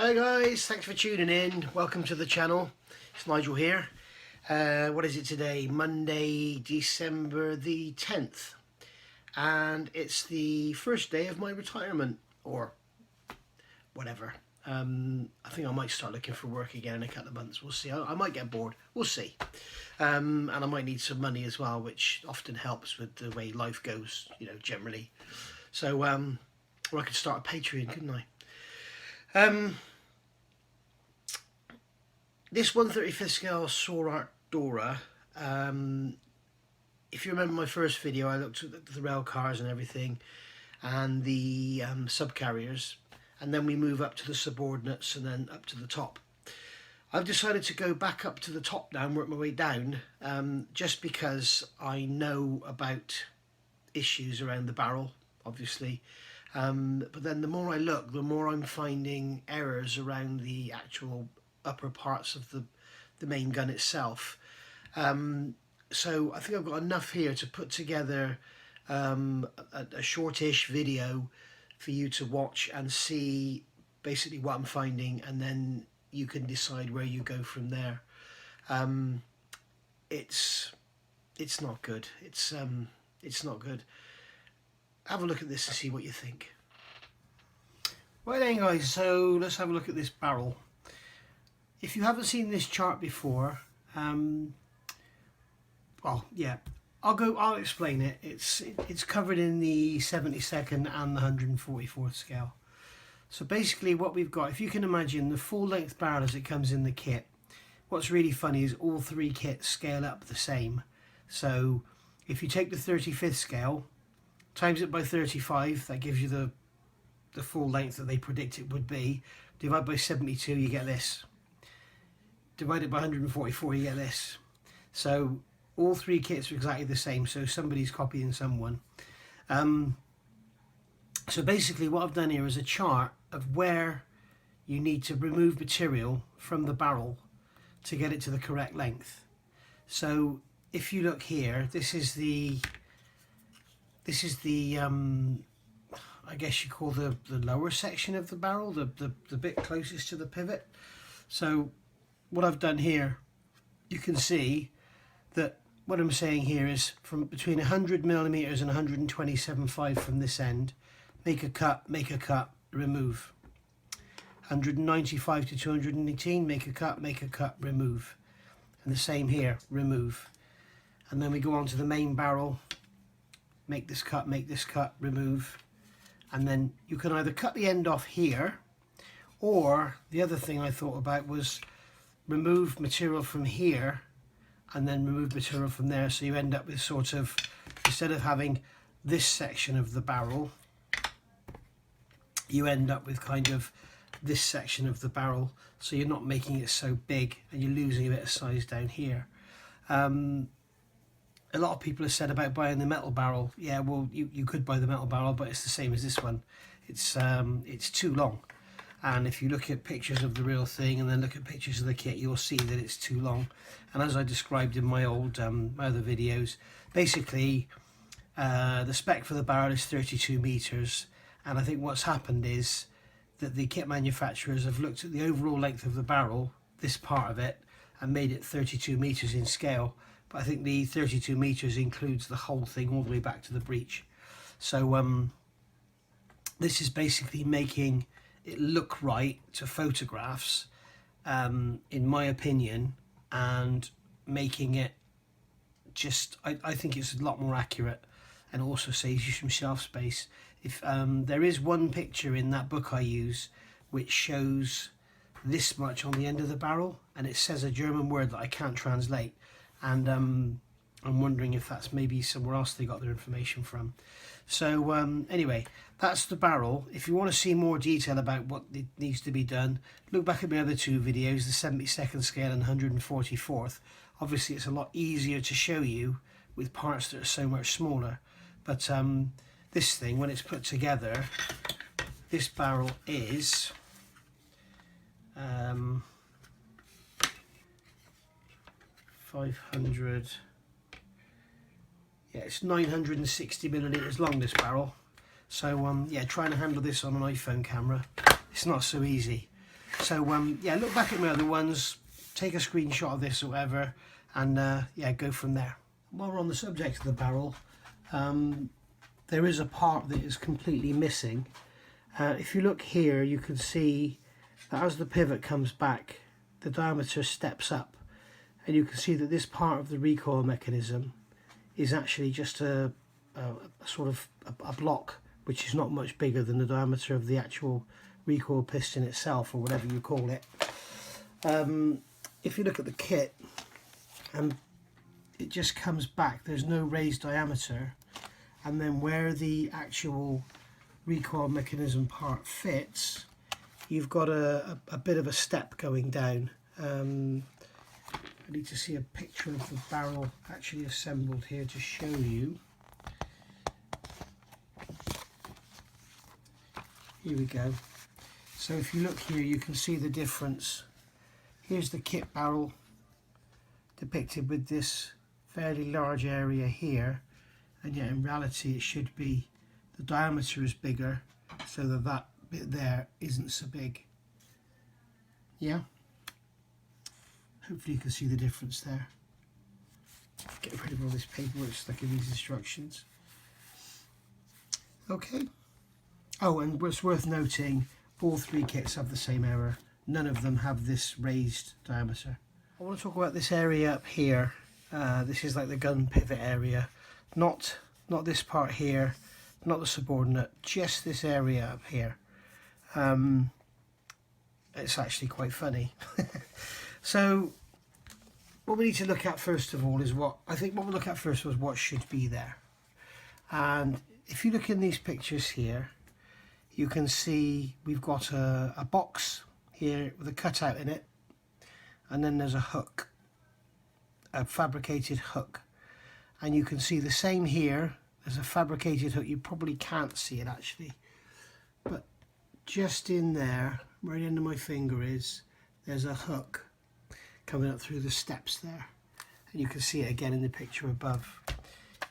Hi guys, thanks for tuning in. Welcome to the channel. It's Nigel here. What is it today? Monday, December the 10th. And it's the first day of my retirement, or whatever. I think I might start looking for work again in a couple of months. We'll see. I might get bored. We'll see. And I might need some money as well, which often helps with the way life goes, you know, generally. So, or I could start a Patreon, couldn't I? This 1/35 scale Soar Art Dora, if you remember my first video, I looked at the rail cars and everything, and the subcarriers, and then we move up to the subordinates and then up to the top. I've decided to go back up to the top now and work my way down, just because I know about issues around the barrel, obviously. But then the more I look, the more I'm finding errors around the actual upper parts of the main gun itself. So I think I've got enough here to put together a shortish video for you to watch and see basically what I'm finding, and then you can decide where you go from there. It's not good. It's not good. Have a look at this and see what you think. Right then guys, so let's have a look at this barrel. If you haven't seen this chart before, well, yeah, I'll explain it. It's covered in the 72nd and the 144th scale. So basically what we've got, if you can imagine the full length barrel as it comes in the kit, what's really funny is all three kits scale up the same. So if you take the 35th scale, times it by 35, that gives you the full length that they predict it would be. Divide by 72, you get this. Divide it by 144, you get this. So all three kits are exactly the same, so somebody's copying someone. So basically what I've done here is a chart of where you need to remove material from the barrel to get it to the correct length. So if you look here, this is the I guess you call the lower section of the barrel, the bit closest to the pivot. So what I've done here, you can see that what I'm saying here is from between 100 millimeters and 127.5 from this end, make a cut, remove. 195 to 218, make a cut, remove. And the same here, remove. And then we go on to the main barrel, make this cut, remove. And then you can either cut the end off here, or the other thing I thought about was remove material from here and then remove material from there, so you end up with sort of, instead of having this section of the barrel, you end up with kind of this section of the barrel, so you're not making it so big and you're losing a bit of size down here. A lot of people have said about buying the metal barrel. Yeah, well, you could buy the metal barrel, but it's the same as this one. It's too long. And if you look at pictures of the real thing and then look at pictures of the kit, you'll see that it's too long. And as I described in my old my other videos, basically the spec for the barrel is 32 meters. And I think what's happened is that the kit manufacturers have looked at the overall length of the barrel, this part of it, and made it 32 meters in scale. But I think the 32 meters includes the whole thing all the way back to the breech. So this is basically making it look right to photographs, in my opinion, and making it just, I think it's a lot more accurate, and also saves you some shelf space. If there is one picture in that book I use which shows this much on the end of the barrel, and it says a German word that I can't translate, and I'm wondering if that's maybe somewhere else they got their information from. So anyway, that's the barrel. If you want to see more detail about what needs to be done, look back at my other two videos, the 72nd scale and 144th. Obviously it's a lot easier to show you with parts that are so much smaller, but this thing, when it's put together, this barrel is 500, yeah, it's 960 milliliters long, this barrel. So yeah, trying to handle this on an iPhone camera, it's not so easy. So yeah, look back at my other ones, take a screenshot of this or whatever, and yeah, go from there. While we're on the subject of the barrel, there is a part that is completely missing. If you look here, you can see that as the pivot comes back, the diameter steps up, and you can see that this part of the recoil mechanism is actually just a sort of a block which is not much bigger than the diameter of the actual recoil piston itself, or whatever you call it. If you look at the kit, it just comes back, there's no raised diameter, and then where the actual recoil mechanism part fits, you've got a bit of a step going down. I need to see a picture of the barrel actually assembled here to show you. Here we go. So if you look here, you can see the difference. Here's the kit barrel depicted with this fairly large area here, and yet in reality it should be, the diameter is bigger, so that bit there isn't so big. Yeah? Hopefully you can see the difference there. Get rid of all this paperwork stuck in these instructions. Okay. Oh, and what's worth noting, all three kits have the same error. None of them have this raised diameter. I want to talk about this area up here. This is like the gun pivot area. Not this part here, not the subordinate, just this area up here. It's actually quite funny. So what we need to look at first of all is what we'll look at first was what should be there. And if you look in these pictures here, you can see we've got a box here with a cutout in it, and then there's a hook, a fabricated hook, and you can see the same here. There's a fabricated hook. You probably can't see it actually, but just in there where the end of my finger is, there's a hook coming up through the steps there, and you can see it again in the picture above.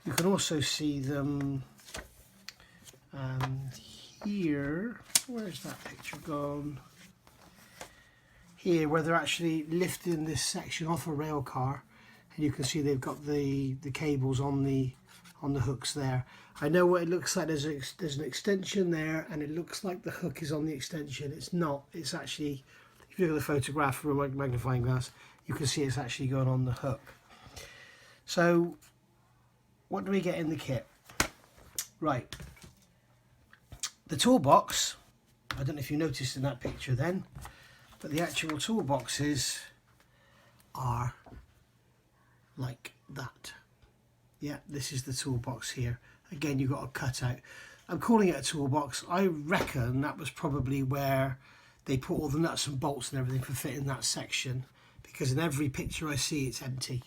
You can also see them here. Where's that picture gone? Here, where they're actually lifting this section off a rail car, and you can see they've got the cables on the hooks there. I know what it looks like. There's an extension there, and it looks like the hook is on the extension. It's not. It's actually, if you look at the photograph from a magnifying glass, you can see it's actually going on the hook. So what do we get in the kit? Right, the toolbox, I don't know if you noticed in that picture then, but the actual toolboxes are like that. Yeah, this is the toolbox here. Again, you've got a cutout. I'm calling it a toolbox. I reckon that was probably where they put all the nuts and bolts and everything for fitting that section, because in every picture I see it's empty.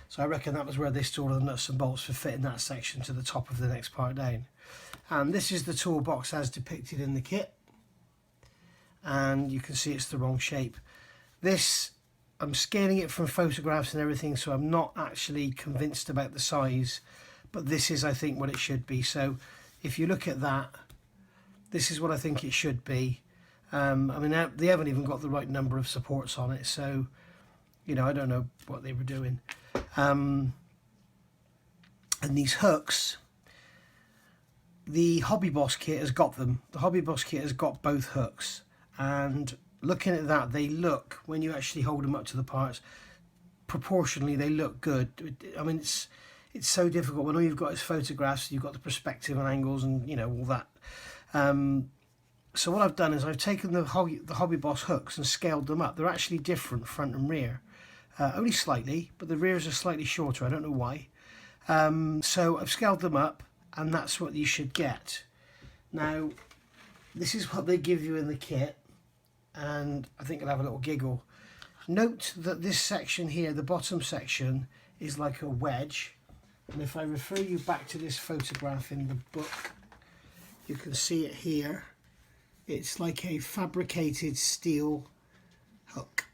So I reckon that was where they stored all the nuts and bolts for fitting that section to the top of the next part down. And this is the toolbox as depicted in the kit, and you can see it's the wrong shape. This, I'm scaling it from photographs and everything, so I'm not actually convinced about the size, but this is, I think, what it should be. So if you look at that, this is what I think it should be. I mean, they haven't even got the right number of supports on it, so, you know, I don't know what they were doing. And these hooks, the Hobby Boss kit has got them. The Hobby Boss kit has got both hooks, and looking at that, they look, when you actually hold them up to the parts, proportionally they look good. I mean, it's so difficult when all you've got is photographs, you've got the perspective and angles and, you know, all that. So what I've done is I've taken the Hobby Boss hooks and scaled them up. They're actually different front and rear, only slightly, but the rears are slightly shorter. I don't know why. So I've scaled them up, and that's what you should get. Now, this is what they give you in the kit, and I think you'll have a little giggle. Note that this section here, the bottom section, is like a wedge, and if I refer you back to this photograph in the book, you can see it here. It's like a fabricated steel hook.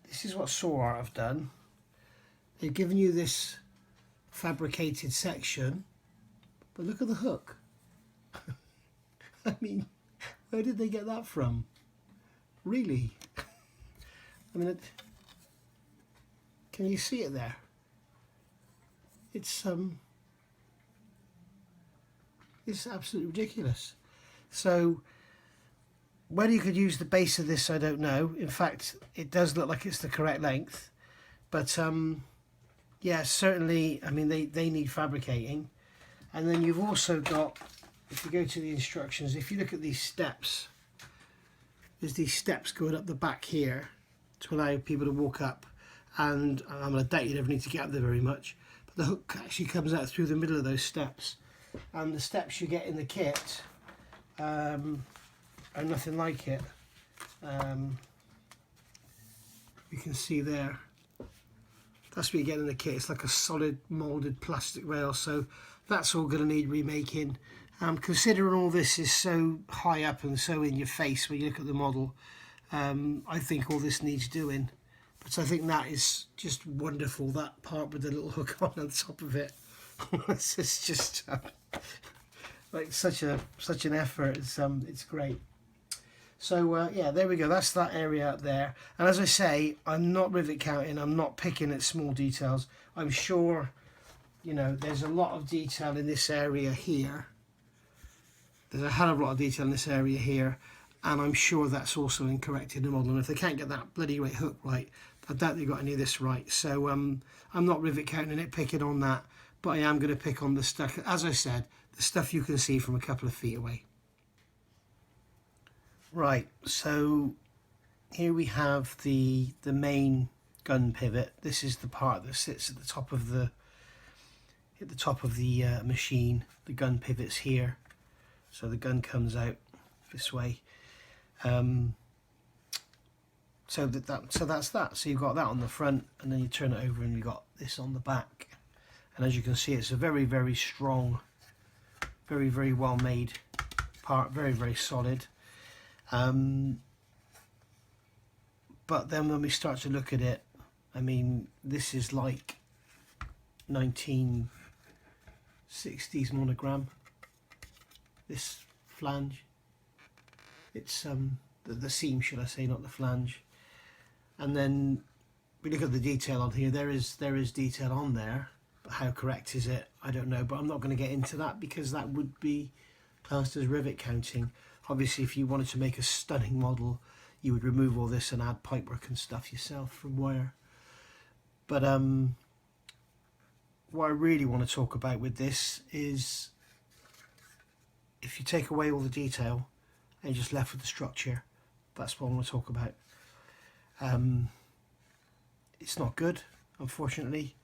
This is what Soar Art have done. They've given you this fabricated section, but look at the hook. I mean, where did they get that from? Really? I mean, can you see it there? It's absolutely ridiculous. So whether you could use the base of this, I don't know. In fact, it does look like it's the correct length, but yeah, certainly, I mean, they need fabricating. And then you've also got, if you go to the instructions, if you look at these steps, there's these steps going up the back here to allow people to walk up, and I'm going to doubt you never need to get up there very much, but the hook actually comes out through the middle of those steps, and the steps you get in the kit are nothing like it. You can see there, that's what you get in the kit. It's like a solid moulded plastic rail, so that's all going to need remaking. Considering all this is so high up and so in your face when you look at the model, I think all this needs doing. But I think that is just wonderful, that part with the little hook on the top of it. It's just like such an effort. It's great. So yeah, there we go. That's that area up there. And as I say, I'm not rivet counting. I'm not picking at small details. I'm sure, you know, there's a lot of detail in this area here. There's a hell of a lot of detail in this area here, and I'm sure that's also incorrect in the model. And if they can't get that bloody great hook right, I doubt they got any of this right. So I'm not rivet counting it, picking on that, but I am going to pick on the stuff, as I said, the stuff you can see from a couple of feet away. Right, so here we have the main gun pivot. This is the part that sits at the top of the machine. The gun pivot's here. So the gun comes out this way. So that's that. So you've got that on the front, and then you turn it over and you've got this on the back. And as you can see, it's a very, very strong, very, very well made part, very, very solid. But then when we start to look at it, I mean, this is like 1960s monogram. This flange, it's the seam, should I say, not the flange. And then we look at the detail on here. There is detail on there, but how correct is it? I don't know. But I'm not going to get into that because that would be classed as rivet counting. Obviously, if you wanted to make a stunning model, you would remove all this and add pipework and stuff yourself from wire. But what I really want to talk about with this is, if you take away all the detail and you're just left with the structure, that's what I want to talk about. It's not good, unfortunately.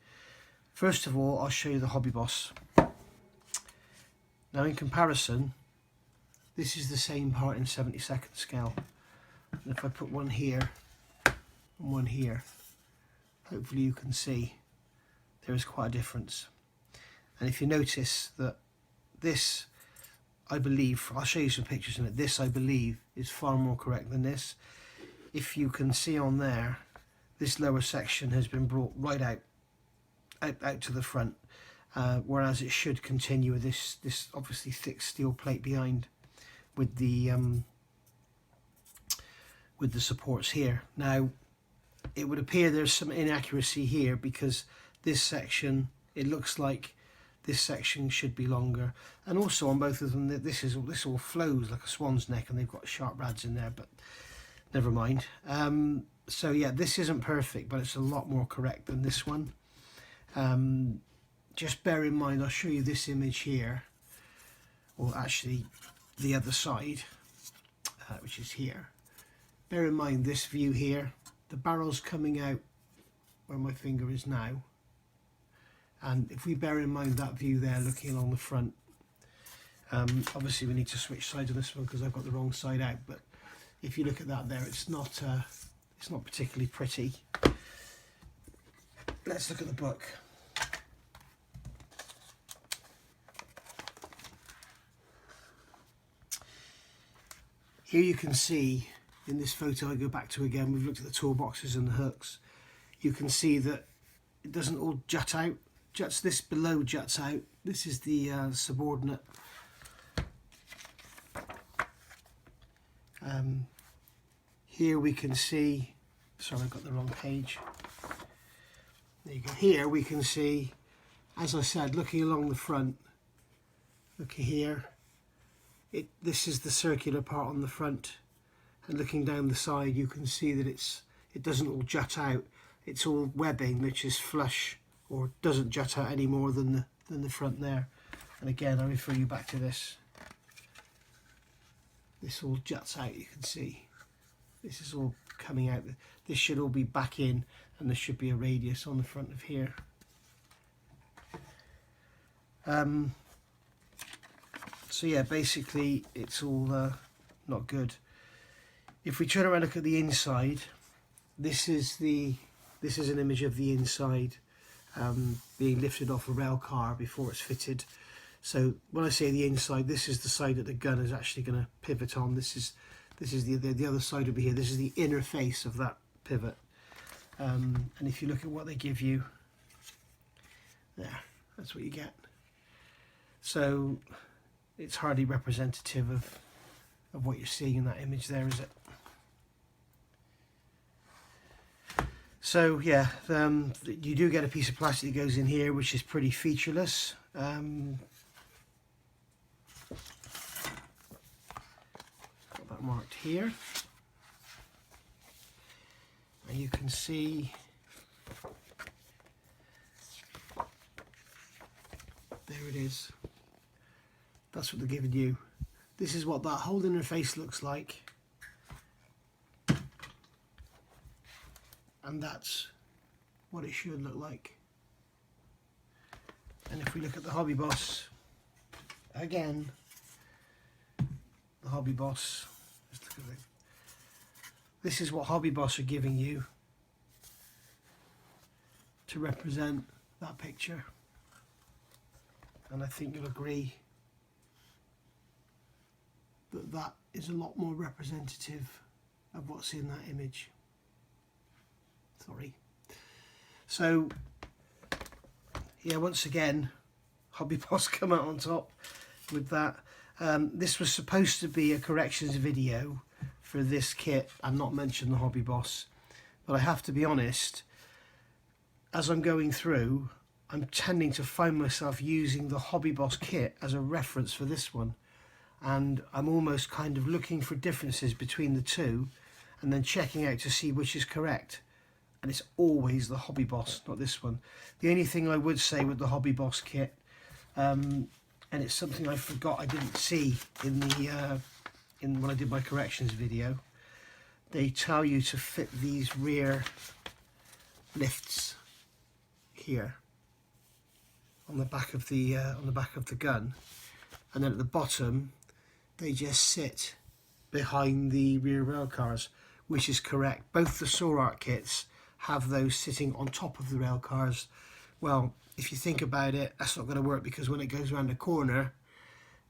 First of all, I'll show you the Hobby Boss. Now, in comparison, this is the same part in 72nd scale. And if I put one here and one here, hopefully you can see there is quite a difference. And if you notice that this, I believe, I'll show you some pictures in it, this I believe is far more correct than this. If you can see on there, this lower section has been brought right out to the front, whereas it should continue with this obviously thick steel plate behind with the supports here. Now, it would appear there's some inaccuracy here because this section, it looks like this section should be longer, and also on both of them this all flows like a swan's neck, and they've got sharp rads in there, but never mind. So yeah, this isn't perfect, but it's a lot more correct than this one. Just bear in mind, I'll show you this image here, or actually the other side, which is here. Bear in mind this view here, the barrel's coming out where my finger is now, and if we bear in mind that view there looking along the front, obviously we need to switch sides on this one because I've got the wrong side out, but if you look at that there, it's not particularly pretty. Let's look at the book. Here you can see in this photo I go back to again, we've looked at the toolboxes and the hooks. You can see that it doesn't all jut out. This below juts out. This is the subordinate Here we can see, sorry, I got the wrong page. There you go. Here we can see, as I said, looking along the front, look here, this is the circular part on the front, and looking down the side you can see that it doesn't all jut out. It's all webbing which is flush, or doesn't jut out any more than the front there. And again, I refer you back to this. This all juts out, you can see. This is all coming out. This should all be back in, and there should be a radius on the front of here. So yeah, basically it's all not good. If we turn around and look at the inside, this is an image of the inside being lifted off a rail car before it's fitted. So when I say the inside, this is the side that the gun is actually going to pivot on. This is the other side over here. This is the inner face of that pivot. And if you look at what they give you, there, that's what you get. So it's hardly representative of what you're seeing in that image there, is it? So yeah, you do get a piece of plastic that goes in here, which is pretty featureless. Got that marked here, and you can see there it is. That's what they're giving you. This is what that whole interface looks like. And that's what it should look like. And if we look at the Hobby Boss, again, the Hobby Boss, let's look at it. This is what Hobby Boss are giving you to represent that picture. And I think you'll agree that that is a lot more representative of what's in that image. Sorry. So yeah, once again, Hobby Boss come out on top with that. This was supposed to be a corrections video for this kit and not mention the Hobby Boss, but I have to be honest, as I'm going through, I'm tending to find myself using the Hobby Boss kit as a reference for this one, and I'm almost kind of looking for differences between the two and then checking out to see which is correct. And it's always the Hobby Boss, not this one. The only thing I would say with the Hobby Boss kit, and it's something I forgot I didn't see in the when I did my corrections video, they tell you to fit these rear lifts here on the back of the gun, and then at the bottom they just sit behind the rear rail cars, which is correct. Both the Soar Art kits have those sitting on top of the rail cars. Well, if you think about it, that's not going to work, because when it goes around the corner,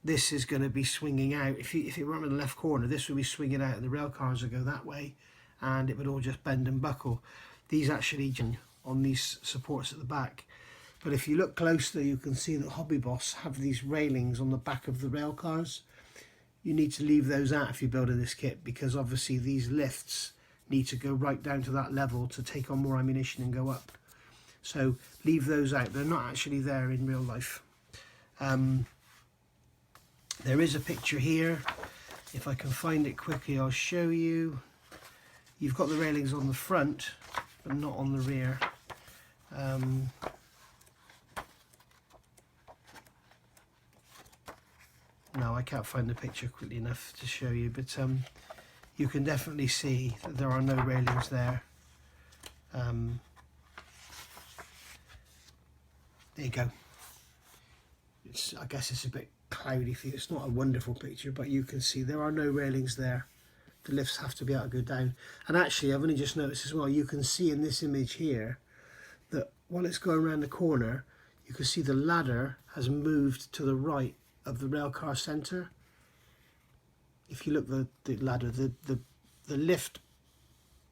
this is going to be swinging out. If it were in the left corner, this would be swinging out and the rail cars would go that way, and it would all just bend and buckle. These actually on these supports at the back. But if you look closely, you can see that Hobby Boss have these railings on the back of the rail cars. You need to leave those out if you're building this kit, because obviously these lifts need to go right down to that level to take on more ammunition and go up. So leave those out. They're not actually there in real life. There is a picture here. If I can find it quickly, I'll show you. You've got the railings on the front, but not on the rear. No, I can't find the picture quickly enough to show you, but you can definitely see that there are no railings there. There you go. I guess it's a bit cloudy for you. It's not a wonderful picture, but you can see there are no railings there. The lifts have to be able to go down. And actually, I've only just noticed as well, you can see in this image here that while it's going around the corner, you can see the ladder has moved to the right of the railcar centre. If you look at the ladder, the lift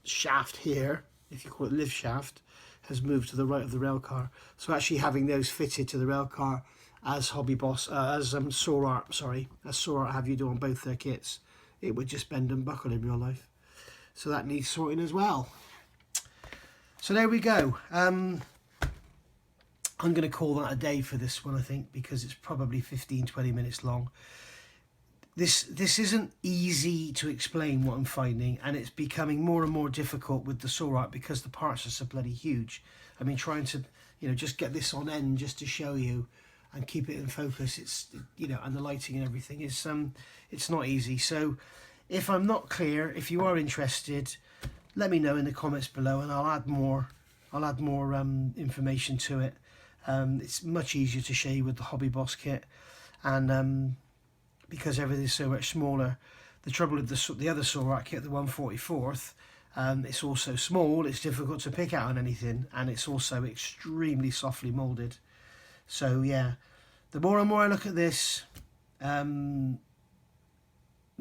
shaft here, if you call it lift shaft, has moved to the right of the railcar. So actually having those fitted to the railcar, as Hobby Boss, as Soar Art, sorry, as Soar Art have you do on both their kits, it would just bend and buckle in real life. So that needs sorting as well. So there we go. I'm going to call that a day for this one, I think, because it's probably 15-20 minutes long. This isn't easy to explain what I'm finding, and it's becoming more and more difficult with the Soar Art because the parts are so bloody huge. I mean, trying to, you know, just get this on end just to show you and keep it in focus, it's, you know, and the lighting and everything is it's not easy. So if I'm not clear, if you are interested, let me know in the comments below, and I'll add more information to it. It's much easier to show you with the Hobby Boss kit, and because everything's so much smaller. The trouble with the other Soar Art kit, the 1/44th, it's also small, it's difficult to pick out on anything, and it's also extremely softly moulded. So yeah, the more and more I look at this, the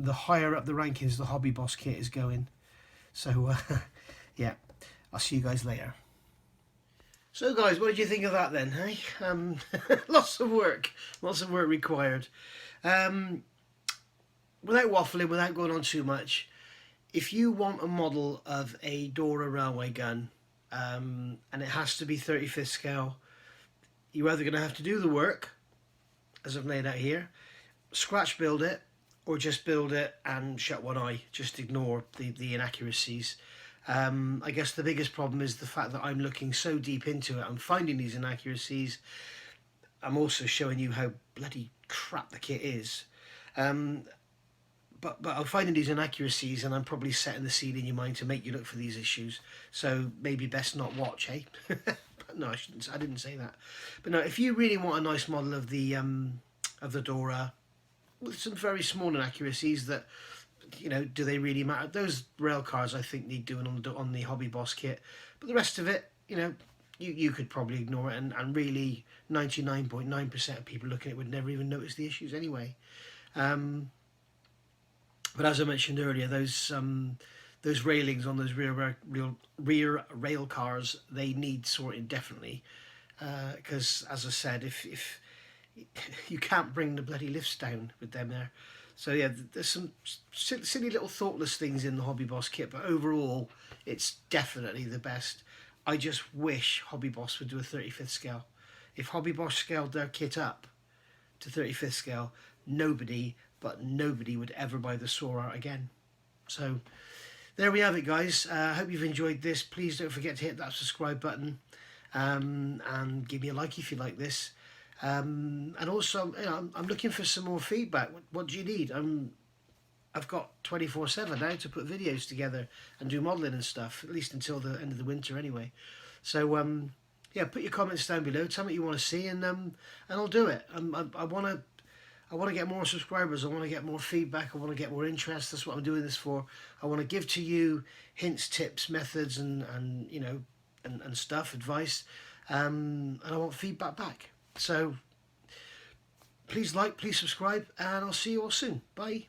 higher up the rankings the Hobby Boss kit is going. So yeah, I'll see you guys later. So guys, what did you think of that then, hey? Lots of work required. Without waffling, without going on too much, if you want a model of a Dora Railway gun, and it has to be 35th scale, you're either going to have to do the work, as I've laid out here, scratch build it, or just build it and shut one eye, just ignore the inaccuracies. I guess the biggest problem is the fact that I'm looking so deep into it, I'm finding these inaccuracies. I'm also showing you how bloody crap the kit is. But I'm finding these inaccuracies, and I'm probably setting the seed in your mind to make you look for these issues. So maybe best not watch, eh? No, I didn't say that. But no, if you really want a nice model of the Dora with some very small inaccuracies that, you know, do they really matter? Those rail cars I think need doing on the Hobby Boss kit, but the rest of it, you know, you could probably ignore it, and really 99.9% of people looking at it would never even notice the issues anyway. But as I mentioned earlier, those railings on those rear rail cars, they need sorting definitely, because as I said, if you can't bring the bloody lifts down with them there. So yeah, there's some silly little thoughtless things in the Hobby Boss kit, but overall it's definitely the best. I just wish Hobby Boss would do a 35th scale. If Hobby Boss scaled their kit up to 35th scale, nobody would ever buy the Soar Art again. So there we have it, guys. I hope you've enjoyed this. Please don't forget to hit that subscribe button, and give me a like if you like this. And also, you know, I'm looking for some more feedback. What do you need? I've got 24/7 now to put videos together and do modelling and stuff, at least until the end of the winter anyway. So yeah, put your comments down below. Tell me what you want to see, and I'll do it. I want to get more subscribers. I want to get more feedback. I want to get more interest. That's what I'm doing this for. I want to give to you hints, tips, methods, and you know, and stuff, advice, and I want feedback back. So please like, please subscribe, and I'll see you all soon. Bye.